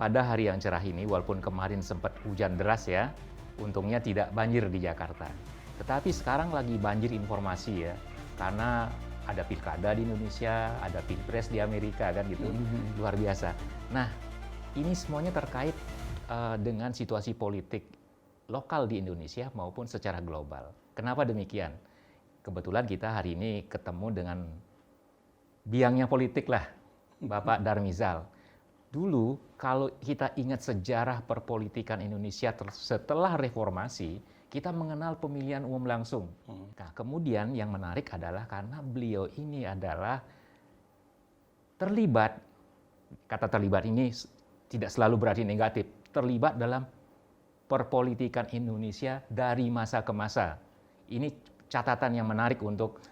pada hari yang cerah ini, walaupun kemarin sempat hujan deras ya, untungnya tidak banjir di Jakarta. Tetapi sekarang lagi banjir informasi ya, karena ada pilkada di Indonesia, ada pilpres di Amerika kan gitu, luar biasa. Nah, ini semuanya terkait dengan situasi politik lokal di Indonesia maupun secara global. Kenapa demikian? Kebetulan kita hari ini ketemu dengan biangnya politik lah, Bapak Darmizal. Dulu kalau kita ingat sejarah perpolitikan Indonesia setelah reformasi, kita mengenal pemilihan umum langsung. Nah, kemudian yang menarik adalah karena beliau ini adalah terlibat, kata terlibat ini tidak selalu berarti negatif, terlibat dalam perpolitikan Indonesia dari masa ke masa. Ini catatan yang menarik untuk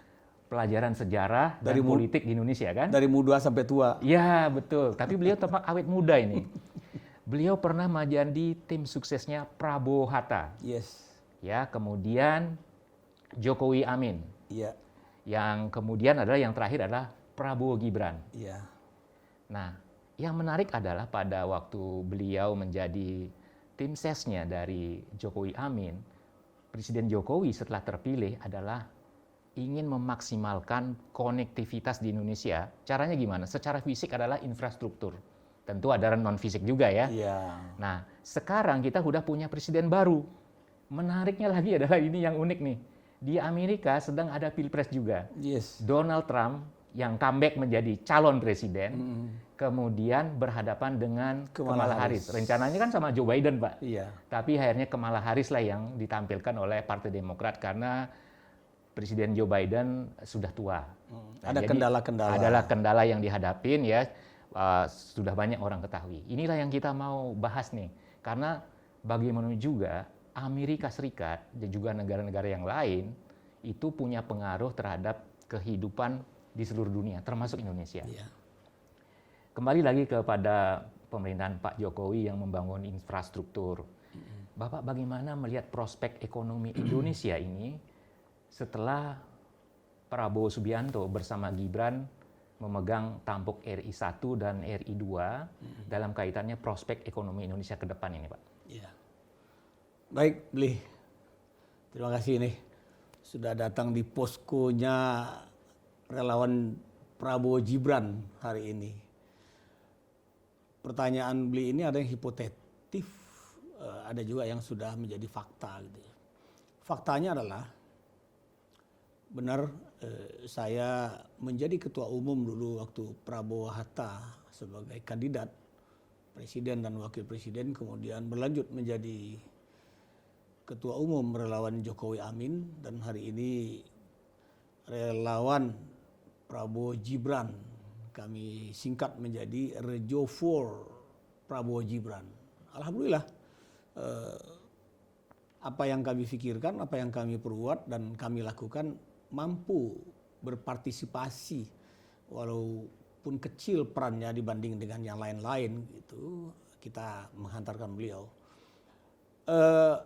pelajaran sejarah dan politik di Indonesia kan? Dari muda sampai tua. Ya betul, tapi beliau tetap awet muda ini. Beliau pernah menjadi tim suksesnya Prabowo Hatta. Yes. Ya, kemudian Jokowi Amin. Iya. Yang kemudian adalah yang terakhir adalah Prabowo Gibran. Iya. Nah, yang menarik adalah pada waktu beliau menjadi tim sesnya dari Jokowi Amin, Presiden Jokowi setelah terpilih adalah ingin memaksimalkan konektivitas di Indonesia. Caranya gimana? Secara fisik adalah infrastruktur. Tentu ada non-fisik juga ya. Iya. Nah, sekarang kita sudah punya presiden baru. Menariknya lagi adalah ini yang unik nih. Di Amerika sedang ada pilpres juga. Yes. Donald Trump yang comeback menjadi calon presiden, kemudian berhadapan dengan Kamala Harris. Rencananya kan sama Joe Biden, Pak. Iya. Tapi akhirnya Kamala Harris lah yang ditampilkan oleh Partai Demokrat karena Presiden Joe Biden sudah tua. Nah, ada kendala-kendala. Adalah kendala yang dihadapin ya, sudah banyak orang ketahui. Inilah yang kita mau bahas nih, karena bagaimana juga Amerika Serikat dan juga negara-negara yang lain itu punya pengaruh terhadap kehidupan di seluruh dunia, termasuk Indonesia. Iya. Kembali lagi kepada pemerintahan Pak Jokowi yang membangun infrastruktur. Bapak bagaimana melihat prospek ekonomi Indonesia ini setelah Prabowo Subianto bersama Gibran memegang tampuk RI 1 dan RI 2 dalam kaitannya prospek ekonomi Indonesia ke depan ini, Pak? Iya. Baik, Bli. Terima kasih nih. Sudah datang di poskonya relawan Prabowo Gibran hari ini. Pertanyaan Bli ini ada yang hipotetif, ada juga yang sudah menjadi fakta gitu. Faktanya adalah benar, saya menjadi ketua umum dulu waktu Prabowo Hatta sebagai kandidat presiden dan wakil presiden, kemudian berlanjut menjadi ketua umum relawan Jokowi Amin, dan hari ini relawan Prabowo Gibran. Kami singkat menjadi Rejo 4 Prabowo Gibran. Alhamdulillah, apa yang kami pikirkan, apa yang kami perbuat dan kami lakukan mampu berpartisipasi walaupun kecil perannya dibanding dengan yang lain-lain gitu, kita menghantarkan beliau.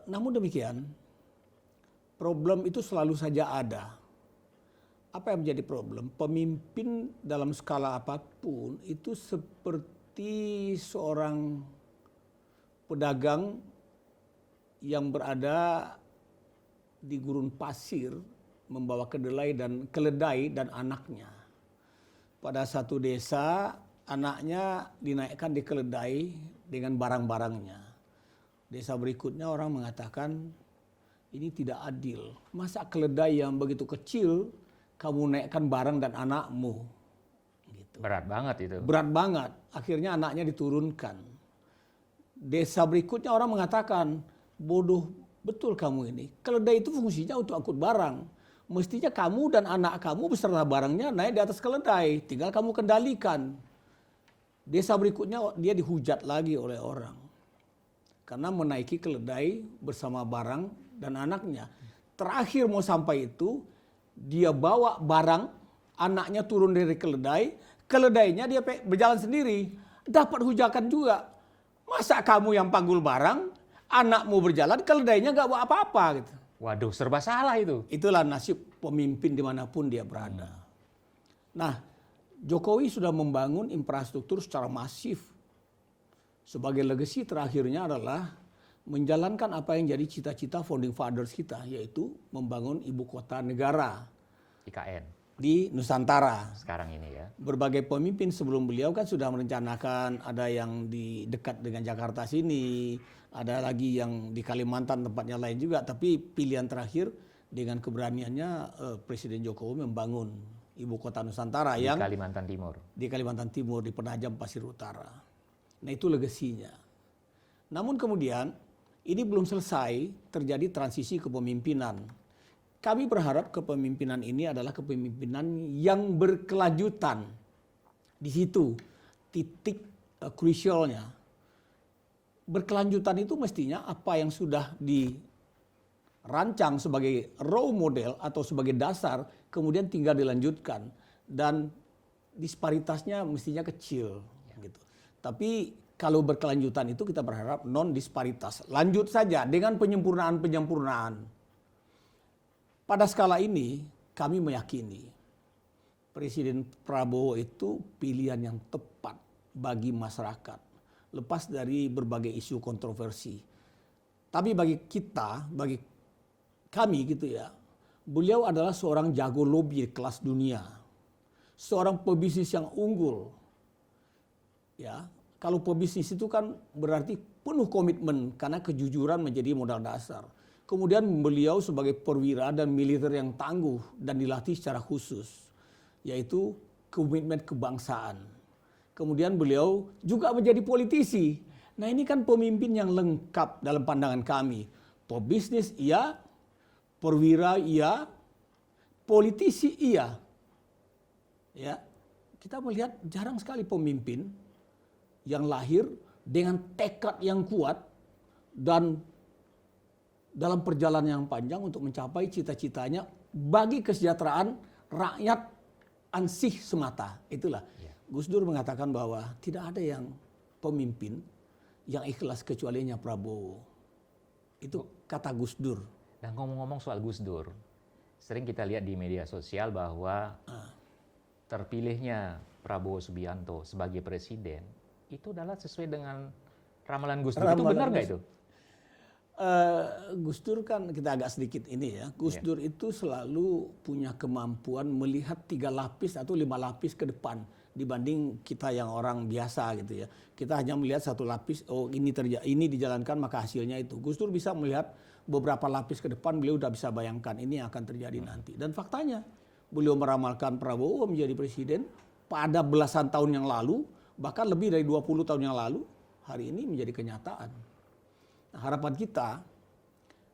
Namun demikian, problem itu selalu saja ada. Apa yang menjadi problem? Pemimpin dalam skala apapun itu seperti seorang pedagang yang berada di gurun pasir membawa keledai dan anaknya. Pada satu desa, anaknya dinaikkan di keledai dengan barang-barangnya. Desa berikutnya orang mengatakan, ini tidak adil. Masa keledai yang begitu kecil, kamu naikkan barang dan anakmu? Gitu. Berat banget itu. Berat banget. Akhirnya anaknya diturunkan. Desa berikutnya orang mengatakan, bodoh betul kamu ini. Keledai itu fungsinya untuk angkut barang. Mestinya kamu dan anak kamu beserta barangnya naik di atas keledai. Tinggal kamu kendalikan. Desa berikutnya dia dihujat lagi oleh orang. Karena menaiki keledai bersama barang dan anaknya. Terakhir mau sampai itu, dia bawa barang, anaknya turun dari keledai, keledainya dia berjalan sendiri. Dapat hujakan juga. Masa kamu yang panggul barang, anakmu berjalan, keledainya gak bawa apa-apa gitu. Waduh, serba salah itu. Itulah nasib pemimpin dimanapun dia berada. Nah, Jokowi sudah membangun infrastruktur secara masif. Sebagai legacy terakhirnya adalah menjalankan apa yang jadi cita-cita founding fathers kita, yaitu membangun ibu kota negara IKN di Nusantara. sekarang ini ya. Berbagai pemimpin sebelum beliau kan sudah merencanakan, ada yang di dekat dengan Jakarta sini, ada lagi yang di Kalimantan tempatnya lain juga, tapi pilihan terakhir dengan keberaniannya Presiden Jokowi membangun ibu kota Nusantara Di yang Kalimantan Timur. di Kalimantan Timur, di Penajam Pasir Utara. Nah itu legasinya. Namun kemudian ini belum selesai, terjadi transisi kepemimpinan. Kami berharap kepemimpinan ini adalah kepemimpinan yang berkelanjutan. Di situ titik krusialnya. Berkelanjutan itu mestinya apa yang sudah dirancang sebagai raw model atau sebagai dasar, kemudian tinggal dilanjutkan. Dan disparitasnya mestinya kecil. Gitu. Tapi kalau berkelanjutan itu kita berharap non disparitas. Lanjut saja dengan penyempurnaan-penyempurnaan. Pada skala ini kami meyakini Presiden Prabowo itu pilihan yang tepat bagi masyarakat. Lepas dari berbagai isu kontroversi. Tapi bagi kita, bagi kami gitu ya, beliau adalah seorang jago lobby kelas dunia. Seorang pebisnis yang unggul. Ya, kalau pebisnis itu kan berarti penuh komitmen karena kejujuran menjadi modal dasar. Kemudian beliau sebagai perwira dan militer yang tangguh dan dilatih secara khusus, yaitu komitmen kebangsaan. Kemudian beliau juga menjadi politisi. Nah ini kan pemimpin yang lengkap dalam pandangan kami. Pebisnis iya, perwira iya, politisi iya. Ya, kita melihat jarang sekali pemimpin yang lahir dengan tekad yang kuat dan dalam perjalanan yang panjang untuk mencapai cita-citanya bagi kesejahteraan rakyat ansih semata. Itulah. Gus Dur mengatakan bahwa tidak ada yang pemimpin yang ikhlas kecualinya Prabowo. Itu kata Gus Dur. Dan ngomong-ngomong soal Gus Dur, sering kita lihat di media sosial bahwa terpilihnya Prabowo Subianto sebagai presiden itu adalah sesuai dengan ramalan Gus Dur. Itu benar nggak itu? Gus Dur kan kita agak sedikit ini ya. Gus Dur itu selalu punya kemampuan melihat 3 lapis atau 5 lapis ke depan dibanding kita yang orang biasa gitu ya. Kita hanya melihat 1 lapis, oh ini dijalankan maka hasilnya itu. Gus Dur bisa melihat beberapa lapis ke depan, beliau udah bisa bayangkan ini akan terjadi nanti. Dan faktanya beliau meramalkan Prabowo menjadi presiden pada belasan tahun yang lalu, bahkan lebih dari 20 tahun yang lalu, hari ini menjadi kenyataan. Nah, harapan kita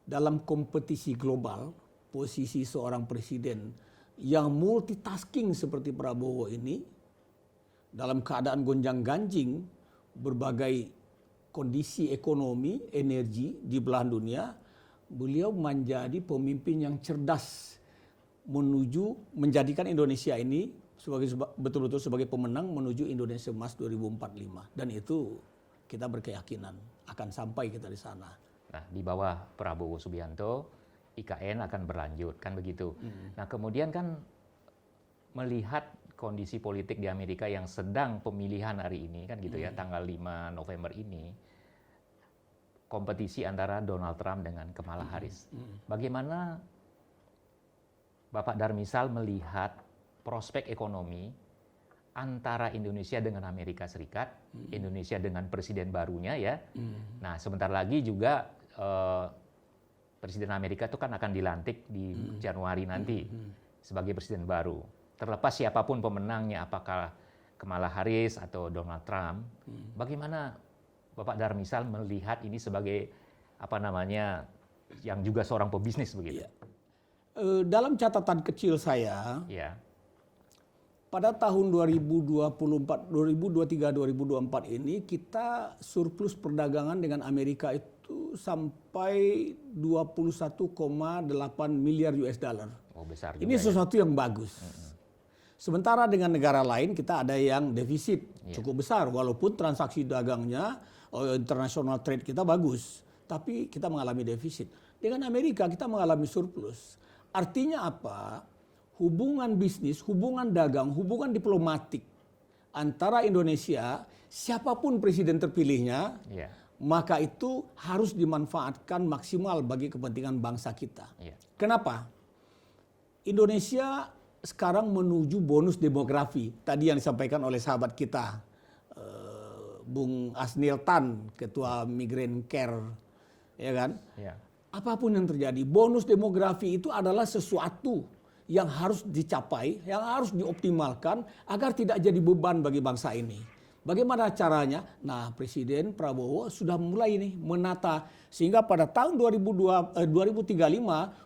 dalam kompetisi global, posisi seorang presiden yang multitasking seperti Prabowo ini, dalam keadaan gonjang-ganjing berbagai kondisi ekonomi, energi di belahan dunia, beliau menjadi pemimpin yang cerdas menuju menjadikan Indonesia ini betul-betul sebagai pemenang menuju Indonesia Emas 2045. Dan itu kita berkeyakinan akan sampai kita di sana. Nah, di bawah Prabowo Subianto, IKN akan berlanjut, kan begitu. Nah, kemudian kan melihat kondisi politik di Amerika yang sedang pemilihan hari ini, kan gitu ya, tanggal 5 November ini, kompetisi antara Donald Trump dengan Kamala Harris. Bagaimana Bapak Darmisal melihat prospek ekonomi antara Indonesia dengan Amerika Serikat, Indonesia dengan presiden barunya ya. Nah, sebentar lagi juga presiden Amerika itu kan akan dilantik di Januari nanti sebagai presiden baru. Terlepas siapapun pemenangnya, apakah Kamala Harris atau Donald Trump, bagaimana Bapak Darmisal melihat ini sebagai apa namanya yang juga seorang pebisnis begitu? Ya. Dalam catatan kecil saya, ya. Pada tahun 2023-2024 ini kita surplus perdagangan dengan Amerika itu sampai 21,8 miliar US dollar. Oh, besar ini juga sesuatu yang bagus. Sementara dengan negara lain kita ada yang defisit cukup besar, walaupun transaksi dagangnya international trade kita bagus, tapi kita mengalami defisit. Dengan Amerika kita mengalami surplus. Artinya apa? Hubungan bisnis, hubungan dagang, hubungan diplomatik antara Indonesia, siapapun presiden terpilihnya, Iya. maka itu harus dimanfaatkan maksimal bagi kepentingan bangsa kita. Iya. Kenapa? Indonesia sekarang menuju bonus demografi. Tadi yang disampaikan oleh sahabat kita, Bung Asnil Tan, Ketua Migraine Care, ya kan? Iya. Apapun yang terjadi, bonus demografi itu adalah sesuatu yang harus dicapai, yang harus dioptimalkan agar tidak jadi beban bagi bangsa ini. Bagaimana caranya? Nah, Presiden Prabowo sudah mulai nih menata sehingga pada tahun 2035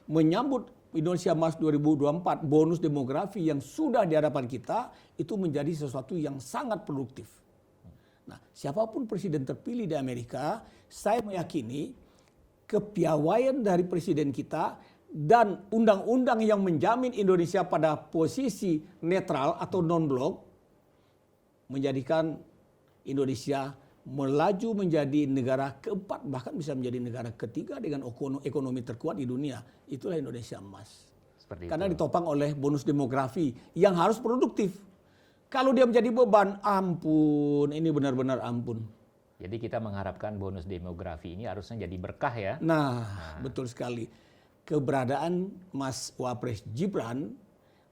menyambut Indonesia Emas 2024, bonus demografi yang sudah di hadapan kita itu menjadi sesuatu yang sangat produktif. Nah, siapapun presiden terpilih di Amerika, saya meyakini kepiawaian dari presiden kita dan undang-undang yang menjamin Indonesia pada posisi netral atau non-blok menjadikan Indonesia melaju menjadi negara keempat, bahkan bisa menjadi negara ketiga dengan ekonomi terkuat di dunia. Itulah Indonesia Emas. Karena ditopang oleh bonus demografi yang harus produktif. Kalau dia menjadi beban, ampun, ini benar-benar ampun. Jadi kita mengharapkan bonus demografi ini harusnya jadi berkah ya. Nah, betul sekali. Keberadaan Mas Wapres Gibran,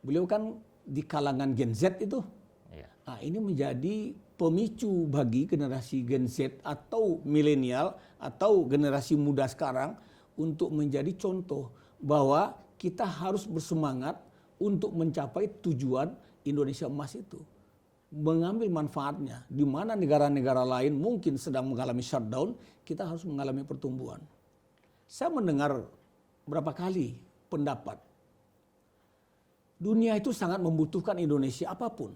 beliau kan di kalangan Gen Z itu. Iya. Nah, ini menjadi pemicu bagi generasi Gen Z atau milenial atau generasi muda sekarang untuk menjadi contoh bahwa kita harus bersemangat untuk mencapai tujuan Indonesia Emas itu. Mengambil manfaatnya. Di mana negara-negara lain mungkin sedang mengalami shutdown, kita harus mengalami pertumbuhan. Saya mendengar berapa kali pendapat. Dunia itu sangat membutuhkan Indonesia apapun.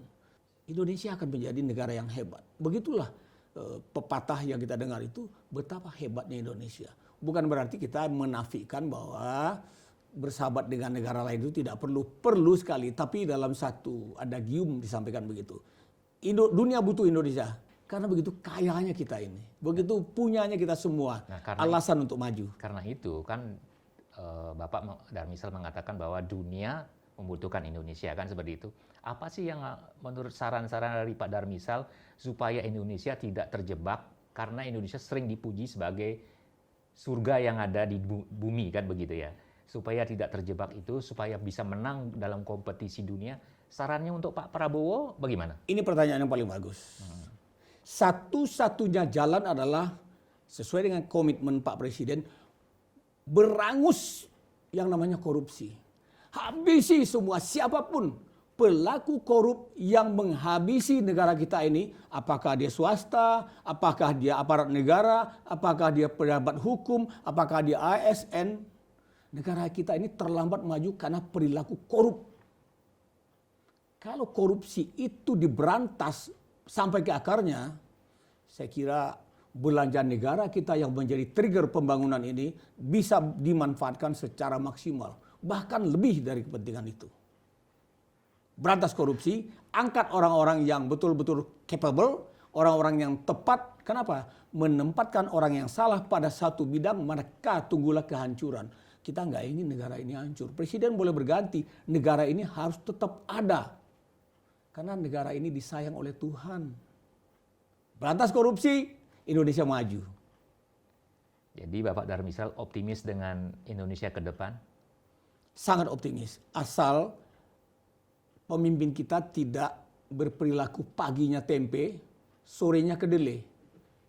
Indonesia akan menjadi negara yang hebat. Begitulah pepatah yang kita dengar itu betapa hebatnya Indonesia. Bukan berarti kita menafikan bahwa bersahabat dengan negara lain itu tidak perlu sekali. Tapi dalam satu adagium disampaikan begitu. Dunia butuh Indonesia. Karena begitu kayanya kita ini. Begitu punyanya kita semua. Nah, alasan untuk maju. Karena itu kan Bapak Darmisal mengatakan bahwa dunia membutuhkan Indonesia kan seperti itu. Apa sih yang menurut saran-saran dari Pak Darmisal supaya Indonesia tidak terjebak karena Indonesia sering dipuji sebagai surga yang ada di bumi kan begitu ya. Supaya tidak terjebak itu, supaya bisa menang dalam kompetisi dunia. Sarannya untuk Pak Prabowo bagaimana? Ini pertanyaan yang paling bagus. Satu-satunya jalan adalah sesuai dengan komitmen Pak Presiden berangus yang namanya korupsi. Habisi semua siapapun pelaku korup yang menghabisi negara kita ini, apakah dia swasta, apakah dia aparat negara, apakah dia pejabat hukum, apakah dia ASN, negara kita ini terlambat maju karena perilaku korup. Kalau korupsi itu diberantas sampai ke akarnya, saya kira belanja negara kita yang menjadi trigger pembangunan ini bisa dimanfaatkan secara maksimal. Bahkan lebih dari kepentingan itu. Berantas korupsi, angkat orang-orang yang betul-betul capable, orang-orang yang tepat. Kenapa? Menempatkan orang yang salah pada satu bidang, maka tunggulah kehancuran. Kita nggak ingin negara ini hancur. Presiden boleh berganti, negara ini harus tetap ada. Karena negara ini disayang oleh Tuhan. Berantas korupsi, Indonesia maju. Jadi Bapak Darmisal optimis dengan Indonesia ke depan? Sangat optimis. Asal pemimpin kita tidak berperilaku paginya tempe, sorenya kedelai.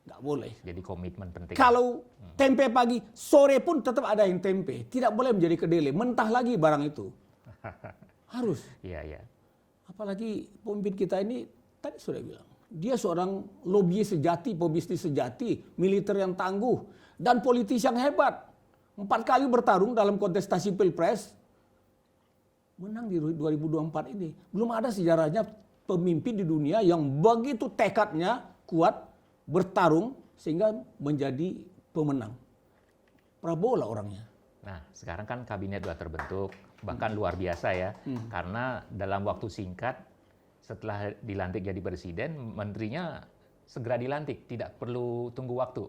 Nggak boleh. Jadi komitmen penting. Kalau tempe pagi, sore pun tetap ada yang tempe. Tidak boleh menjadi kedelai. Mentah lagi barang itu. Harus. Iya, iya. Apalagi pemimpin kita ini, tadi sudah bilang. Dia seorang lobbyis sejati, pebisnis sejati, militer yang tangguh, dan politisi yang hebat. 4 kali bertarung dalam kontestasi Pilpres, menang di 2024 ini. Belum ada sejarahnya pemimpin di dunia yang begitu tekadnya kuat, bertarung, sehingga menjadi pemenang. Prabowo lah orangnya. Nah, sekarang kan kabinet sudah terbentuk, bahkan luar biasa ya. Karena dalam waktu singkat, setelah dilantik jadi presiden, menterinya segera dilantik, tidak perlu tunggu waktu.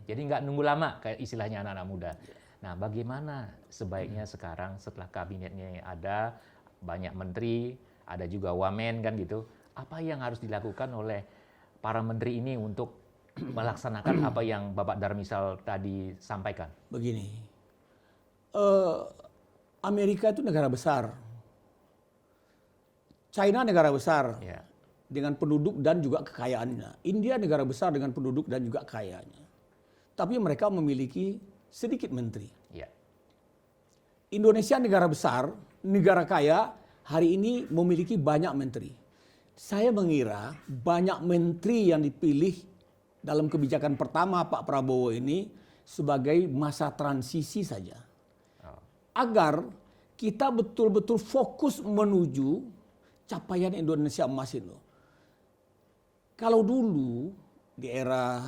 Jadi nggak nunggu lama, kayak istilahnya anak-anak muda. Nah, bagaimana sebaiknya sekarang setelah kabinetnya ada, banyak menteri, ada juga wamen kan gitu. apa yang harus dilakukan oleh para menteri ini untuk melaksanakan apa yang Bapak Darmisal tadi sampaikan? Begini, Amerika itu negara besar, China negara besar Ya, dengan penduduk dan juga kekayaannya, India negara besar dengan penduduk dan juga kekayaannya. Tapi mereka memiliki sedikit menteri. ya, Indonesia negara besar, negara kaya, hari ini memiliki banyak menteri. Saya mengira banyak menteri yang dipilih dalam kebijakan pertama Pak Prabowo ini sebagai masa transisi saja. Agar kita betul-betul fokus menuju capaian Indonesia emas itu. Kalau dulu di era,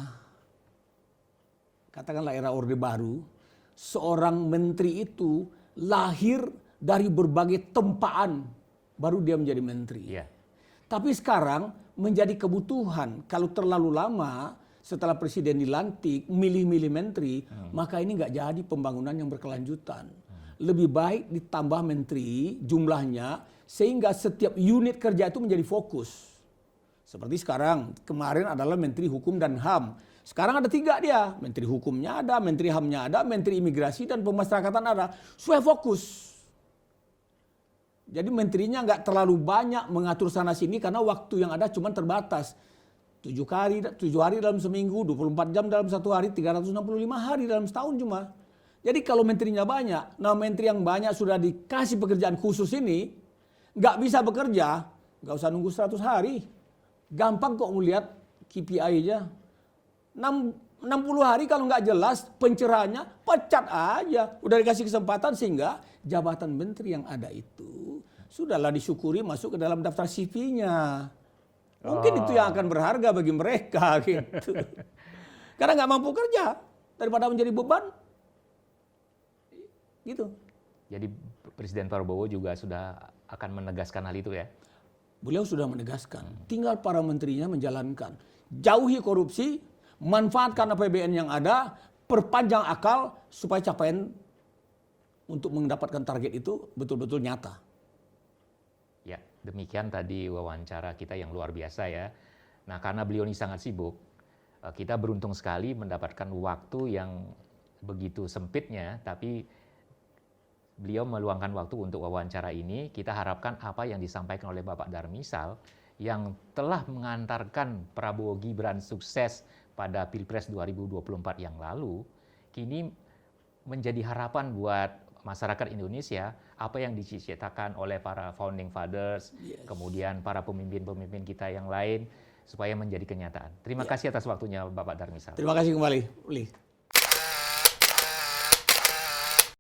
katakanlah era Orde Baru, seorang menteri itu lahir dari berbagai tempaan baru dia menjadi menteri. ya. Tapi sekarang menjadi kebutuhan. Kalau terlalu lama setelah presiden dilantik milih-milih menteri, maka ini nggak jadi pembangunan yang berkelanjutan. Lebih baik ditambah menteri jumlahnya sehingga setiap unit kerja itu menjadi fokus. Seperti sekarang, kemarin adalah Menteri Hukum dan HAM. Sekarang ada 3 dia, Menteri Hukumnya ada, Menteri HAM-nya ada, Menteri Imigrasi dan Pemasyarakatan ada. Supaya fokus. Jadi menterinya nggak terlalu banyak mengatur sana sini karena waktu yang ada cuma terbatas. 7 hari dalam seminggu, 24 jam dalam 1 hari, 365 hari dalam setahun cuma. Jadi kalau menterinya banyak, nah menteri yang banyak sudah dikasih pekerjaan khusus ini, nggak bisa bekerja, nggak usah nunggu 100 hari. Gampang kok melihat KPI aja. 60 hari kalau nggak jelas pencerahannya, pecat aja. Udah dikasih kesempatan sehingga jabatan menteri yang ada itu sudahlah disyukuri masuk ke dalam daftar CV-nya. Mungkin itu yang akan berharga bagi mereka gitu. Karena nggak mampu kerja daripada menjadi beban. Gitu. Jadi Presiden Prabowo juga sudah akan menegaskan hal itu ya? Beliau sudah menegaskan, tinggal para menterinya menjalankan. Jauhi korupsi, manfaatkan APBN yang ada, perpanjang akal supaya capaian untuk mendapatkan target itu betul-betul nyata. Ya, demikian tadi wawancara kita yang luar biasa ya. Nah, karena beliau ini sangat sibuk, kita beruntung sekali mendapatkan waktu yang begitu sempitnya, tapi beliau meluangkan waktu untuk wawancara ini. Kita harapkan apa yang disampaikan oleh Bapak Darmisal yang telah mengantarkan Prabowo Gibran sukses pada Pilpres 2024 yang lalu, kini menjadi harapan buat masyarakat Indonesia, apa yang diciptakan oleh para founding fathers, kemudian para pemimpin-pemimpin kita yang lain, supaya menjadi kenyataan. Terima kasih atas waktunya Bapak Darmisal. Terima kasih kembali, Uli.